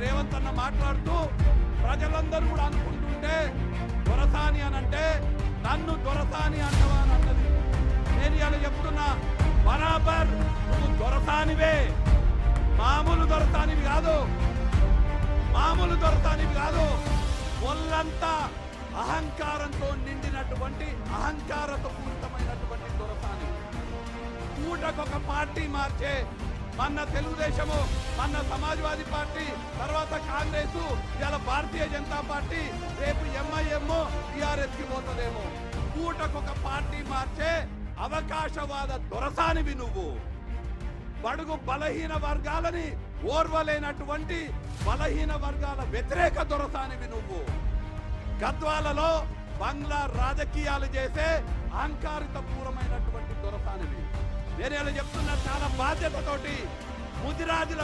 రేవంత్ అన్న మాట్లాడుతూ ప్రజలందరూ కూడా అనుకుంటుంటే దొరసాని అనంటే నన్ను దొరసాని అంటవా అని అన్నది. నేను ఇలా చెప్తున్నా, బరాబర్ నువ్వు దొరసానివే, మామూలు దొరసానివి కాదు, మామూలు దొరసానివి కాదు. ఒళ్ళంతా అహంకారంతో నిండినటువంటి అహంకారతో పూరితమైనటువంటి దొరసాని. పూటకొక పార్టీ మార్చే, మన తెలుగుదేశము, మన సమాజ్వాదీ పార్టీ, తర్వాత కాంగ్రెస్, ఇలా భారతీయ జనతా పార్టీ, రేపు ఎంఐఎం టిఆర్ఎస్ కి పోతుందేమో. పూటకొక పార్టీ మార్చే అవకాశవాద దొరసానివి నువ్వు. బడుగు బలహీన వర్గాలని ఓర్వలేనటువంటి బలహీన వర్గాల వ్యతిరేక దొరసానివి నువ్వు. గద్వాలలో బంగ్లా రాజకీయాలు చేసే అహంకారిత పూర్వమైనటువంటి దొరసానివి. నేను ఇలా చెప్తున్నా చాలా బాధ్యతతోటి. ముదిరాజుల